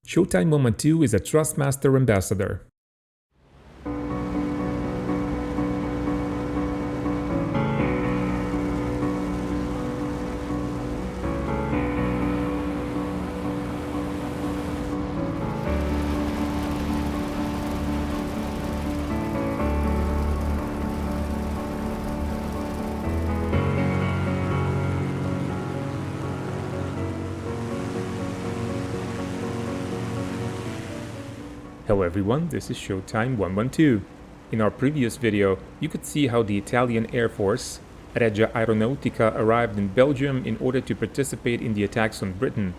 Showtime Moment 2 is a Trustmaster ambassador. Hello everyone, this is Showtime 112. In our previous video, you could see how the Italian Air Force, Regia Aeronautica, arrived in Belgium in order to participate in the attacks on Britain.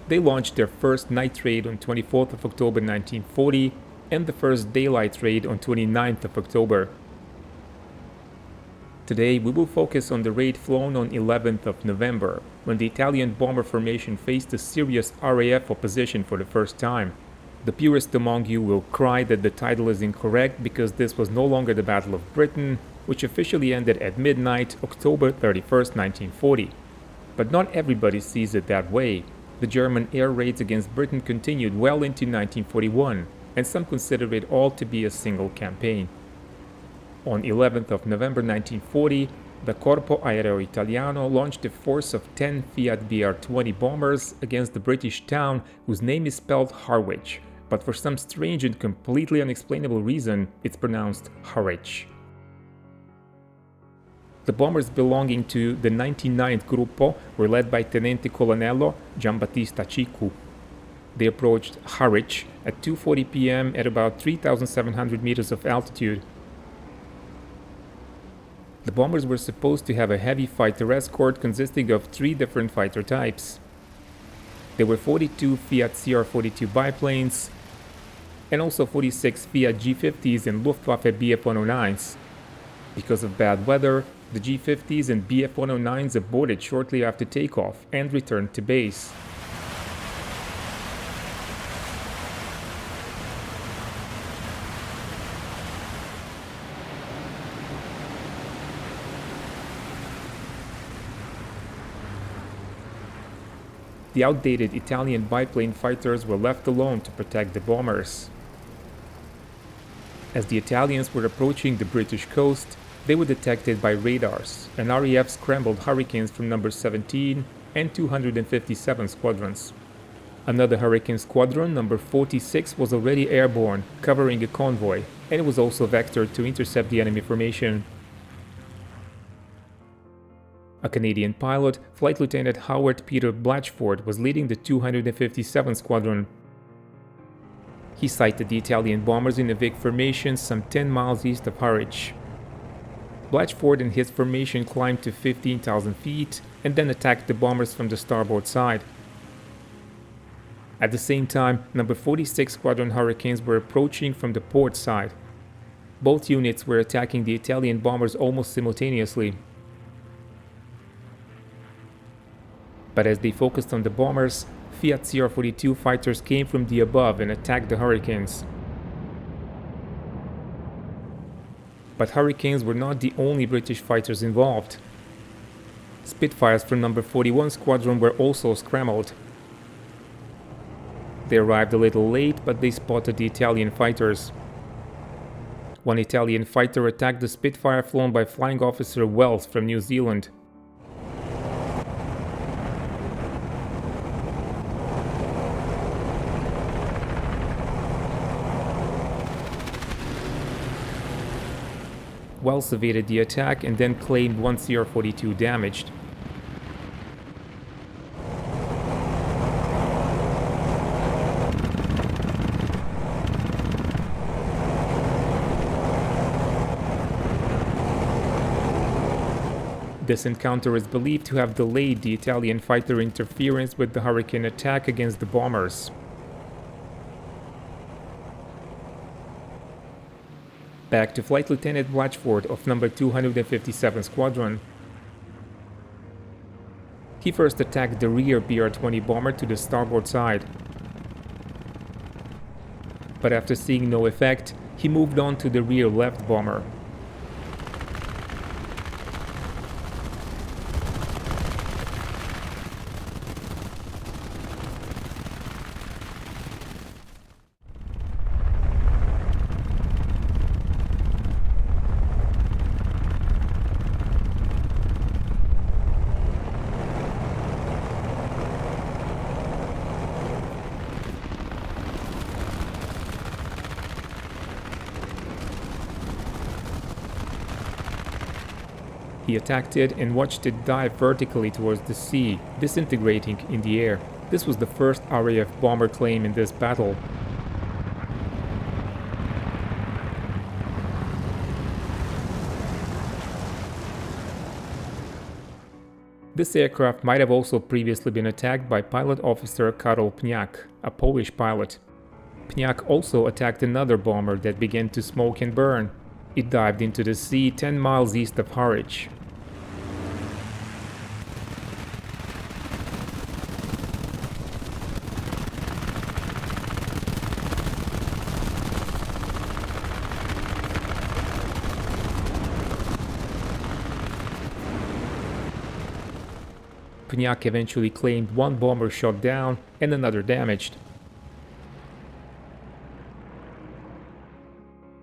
They launched their first night raid on 24th of October 1940 and the first daylight raid on 29th of October. Today we will focus on the raid flown on 11th of November, when the Italian bomber formation faced a serious RAF opposition for the first time. The purist among you will cry that the title is incorrect because this was no longer the Battle of Britain, which officially ended at midnight, October 31st, 1940. But not everybody sees it that way. The German air raids against Britain continued well into 1941, and some consider it all to be a single campaign. On 11th of November 1940, the Corpo Aereo Italiano launched a force of 10 Fiat BR-20 bombers against the British town whose name is spelled Harwich, but for some strange and completely unexplainable reason, it's pronounced Harwich. The bombers belonging to the 99th Gruppo were led by Tenente Colonnello Giambattista Cicu. They approached Harwich at 2:40 p.m. at about 3,700 meters of altitude. The bombers were supposed to have a heavy fighter escort consisting of 3 different fighter types. There were 42 Fiat CR.42 biplanes and also 46 Fiat G50s and Luftwaffe Bf-109s. Because of bad weather, the G50s and Bf-109s aborted shortly after takeoff and returned to base. The outdated Italian biplane fighters were left alone to protect the bombers. As the Italians were approaching the British coast, they were detected by radars, and RAF scrambled Hurricanes from number 17 and 257 squadrons. Another Hurricane squadron, number 46, was already airborne, covering a convoy, and it was also vectored to intercept the enemy formation. A Canadian pilot, Flight Lieutenant Howard Peter Blatchford, was leading the 257 Squadron. He sighted the Italian bombers in a Vic formation some 10 miles east of Harwich. Blatchford and his formation climbed to 15,000 feet and then attacked the bombers from the starboard side. At the same time, number 46 Squadron Hurricanes were approaching from the port side. Both units were attacking the Italian bombers almost simultaneously. But as they focused on the bombers, Fiat CR.42 fighters came from the above and attacked the Hurricanes. But Hurricanes were not the only British fighters involved. Spitfires from number 41 Squadron were also scrambled. They arrived a little late, but they spotted the Italian fighters. One Italian fighter attacked the Spitfire flown by Flying Officer Wells from New Zealand. Wells evaded the attack and then claimed one CR-42 damaged. This encounter is believed to have delayed the Italian fighter interference with the Hurricane attack against the bombers. Back to Flight Lieutenant Blatchford of number 257 Squadron. He first attacked the rear BR-20 bomber to the starboard side. But after seeing no effect, he moved on to the rear left bomber. He attacked it and watched it dive vertically towards the sea, disintegrating in the air. This was the first RAF bomber claim in this battle. This aircraft might have also previously been attacked by pilot officer Karol Pniak, a Polish pilot. Pniak also attacked another bomber that began to smoke and burn. It dived into the sea 10 miles east of Harwich. Pniak eventually claimed one bomber shot down and another damaged.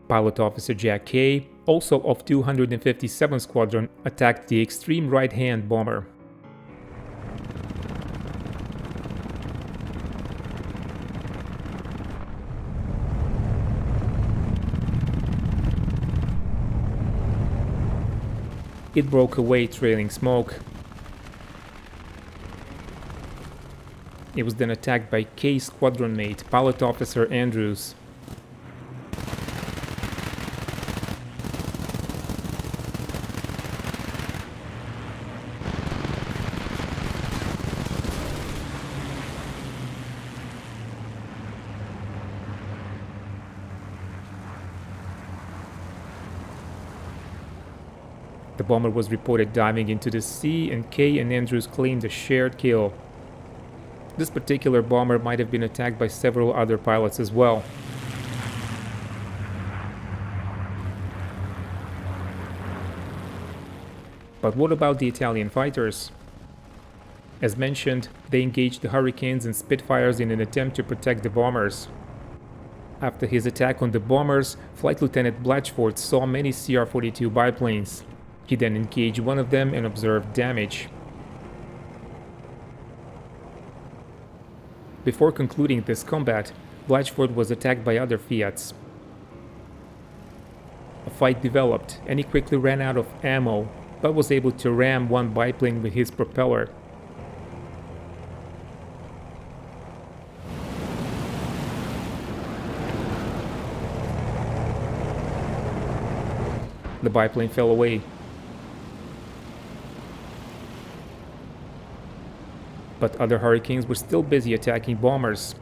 Pilot officer Jack Kay, also of 257 Squadron, attacked the extreme right-hand bomber. It broke away trailing smoke. It was then attacked by Kay's squadron mate, pilot officer Andrews. The bomber was reported diving into the sea, and Kay and Andrews claimed a shared kill. This particular bomber might have been attacked by several other pilots as well. But what about the Italian fighters? As mentioned, they engaged the Hurricanes and Spitfires in an attempt to protect the bombers. After his attack on the bombers, Flight Lieutenant Blatchford saw many CR-42 biplanes. He then engaged one of them and observed damage. Before concluding this combat, Blatchford was attacked by other Fiats. A fight developed, and he quickly ran out of ammo, but was able to ram one biplane with his propeller. The biplane fell away. But other Hurricanes were still busy attacking bombers.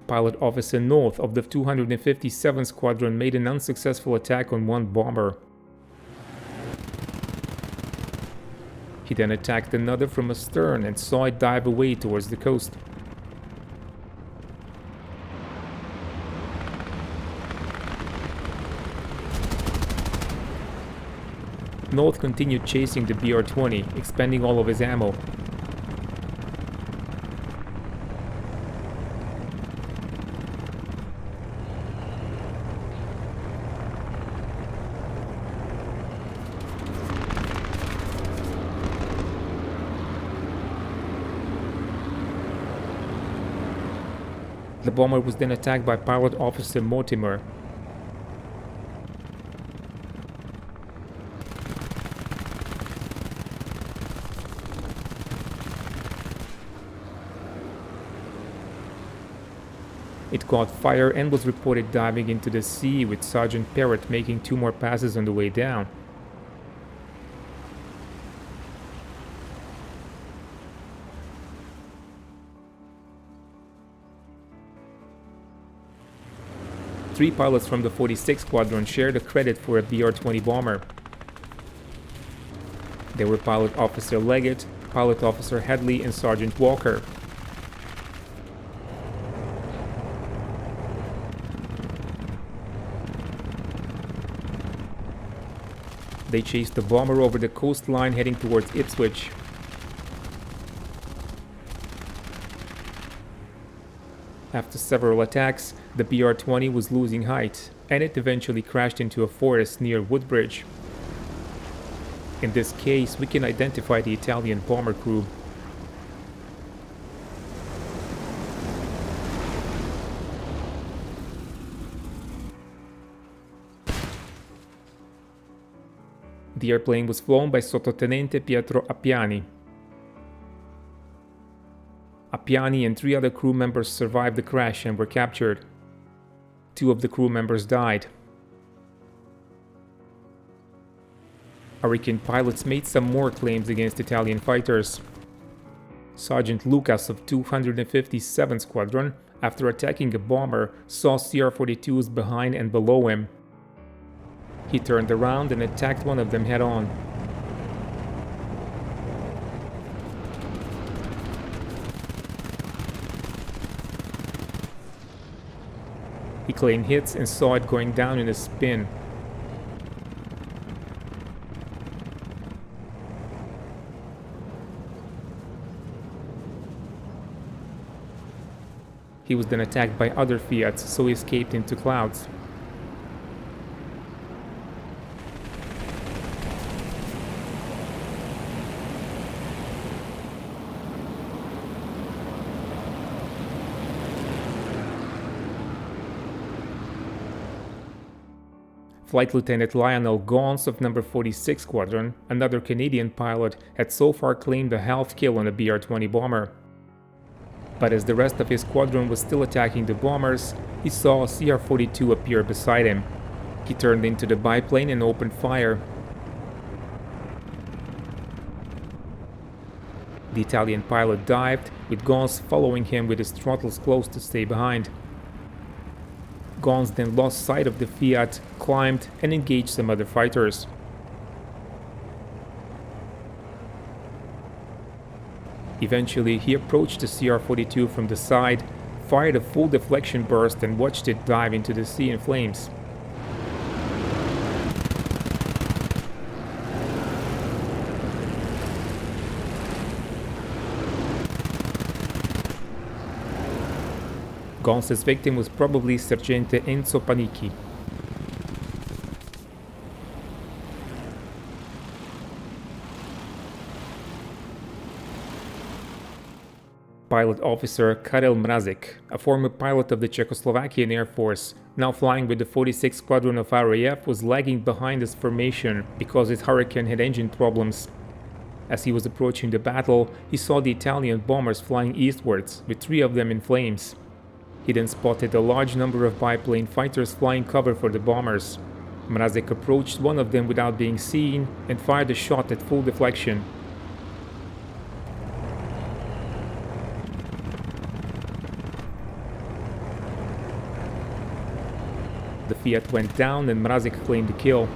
Pilot Officer North of the 257 Squadron made an unsuccessful attack on one bomber. He then attacked another from astern and saw it dive away towards the coast. North continued chasing the BR-20, expending all of his ammo. The bomber was then attacked by Pilot Officer Mortimer. It caught fire and was reported diving into the sea, with Sergeant Parrott making 2 more passes on the way down. Three pilots from the 46th Squadron shared the credit for a BR-20 bomber. They were Pilot Officer Leggett, Pilot Officer Hadley, and Sergeant Walker. They chased the bomber over the coastline heading towards Ipswich. After several attacks, the BR-20 was losing height, and it eventually crashed into a forest near Woodbridge. In this case, we can identify the Italian bomber crew. The airplane was flown by Sottotenente Pietro Appiani. Appiani and 3 other crew members survived the crash and were captured. 2 of the crew members died. Hurricane pilots made some more claims against Italian fighters. Sergeant Lucas of 257th Squadron, after attacking a bomber, saw CR-42s behind and below him. He turned around and attacked one of them head-on. He claimed hits and saw it going down in a spin. He was then attacked by other Fiats, so he escaped into clouds. Flight Lieutenant Lionel Gons of No. 46 Squadron, another Canadian pilot, had so far claimed a half kill on a BR-20 bomber. But as the rest of his squadron was still attacking the bombers, he saw a CR-42 appear beside him. He turned into the biplane and opened fire. The Italian pilot dived, with Gons following him with his throttles close to stay behind. Gons then lost sight of the Fiat, climbed, and engaged some other fighters. Eventually, he approached the CR-42 from the side, fired a full deflection burst, and watched it dive into the sea in flames. Gons' victim was probably Sergente Enzo Panicchi. Pilot officer Karel Mrazek, a former pilot of the Czechoslovakian Air Force, now flying with the 46th Squadron of RAF, was lagging behind his formation because his Hurricane had engine problems. As he was approaching the battle, he saw the Italian bombers flying eastwards, with 3 of them in flames. He then spotted a large number of biplane fighters flying cover for the bombers. Mrazek approached one of them without being seen and fired a shot at full deflection. The Fiat went down and Mrazek claimed the kill.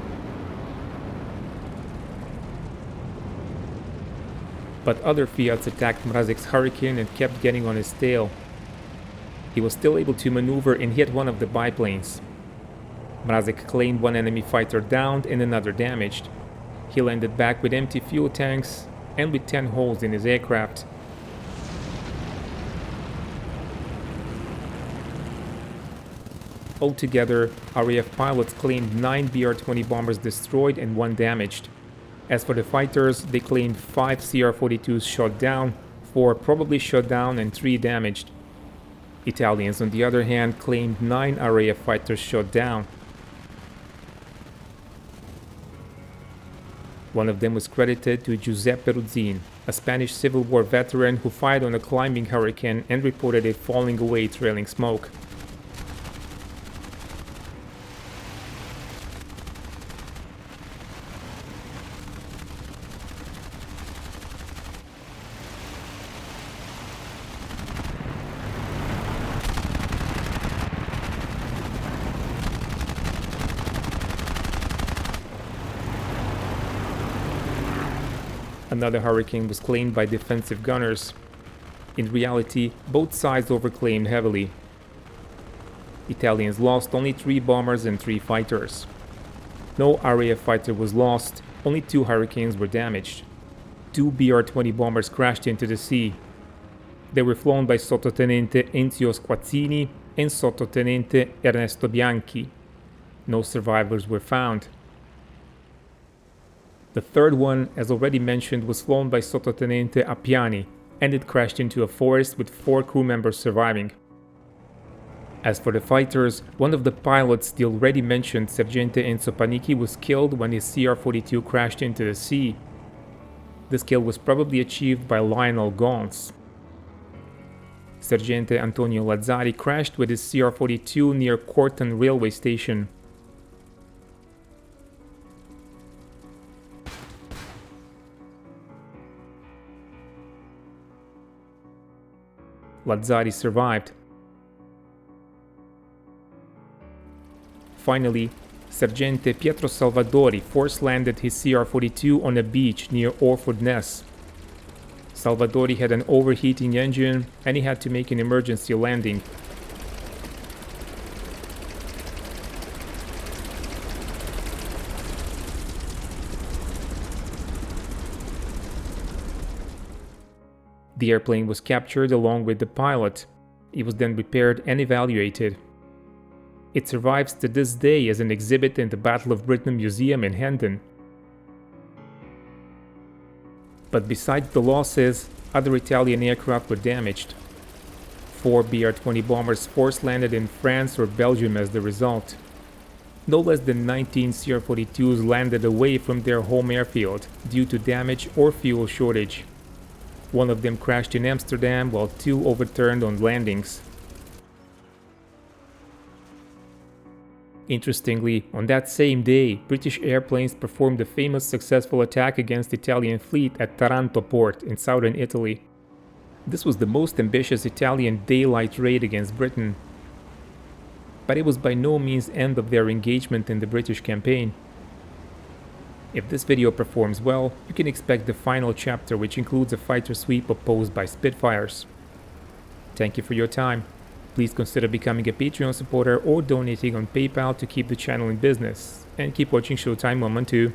But other Fiats attacked Mrazek's Hurricane and kept getting on his tail. He was still able to maneuver and hit one of the biplanes. Mrazek claimed 1 enemy fighter downed and another damaged. He landed back with empty fuel tanks and with 10 holes in his aircraft. Altogether, RAF pilots claimed 9 BR-20 bombers destroyed and 1 damaged. As for the fighters, they claimed 5 CR-42s shot down, 4 probably shot down and 3 damaged. Italians, on the other hand, claimed 9 RAF fighters shot down. One of them was credited to Giuseppe Ruzzin, a Spanish Civil War veteran who fired on a climbing Hurricane and reported it falling away trailing smoke. Another Hurricane was claimed by defensive gunners. In reality, both sides overclaimed heavily. Italians lost only 3 bombers and 3 fighters. No RAF fighter was lost, only 2 Hurricanes were damaged. 2 BR-20 bombers crashed into the sea. They were flown by Sottotenente Enzio Squazzini and Sottotenente Ernesto Bianchi. No survivors were found. The third one, as already mentioned, was flown by Sottotenente Appiani, and it crashed into a forest with 4 crew members surviving. As for the fighters, one of the pilots, the already mentioned Sergente Enzo Panicchi, was killed when his CR-42 crashed into the sea. This kill was probably achieved by Lionel Gons. Sergente Antonio Lazzari crashed with his CR-42 near Corton railway station. Lazzari survived. Finally, Sergente Pietro Salvadori force-landed his CR-42 on a beach near Orford Ness. Salvadori had an overheating engine and he had to make an emergency landing. The airplane was captured along with the pilot. It was then repaired and evaluated. It survives to this day as an exhibit in the Battle of Britain Museum in Hendon. But besides the losses, other Italian aircraft were damaged. 4 BR-20 bombers force-landed in France or Belgium as the result. No less than 19 CR-42s landed away from their home airfield due to damage or fuel shortage. One of them crashed in Amsterdam while 2 overturned on landings. Interestingly, on that same day, British airplanes performed a famous successful attack against the Italian fleet at Taranto port in southern Italy. This was the most ambitious Italian daylight raid against Britain. But it was by no means the end of their engagement in the British campaign. If this video performs well, you can expect the final chapter, which includes a fighter sweep opposed by Spitfires. Thank you for your time. Please consider becoming a Patreon supporter or donating on PayPal to keep the channel in business. And keep watching Showtime Moment 2.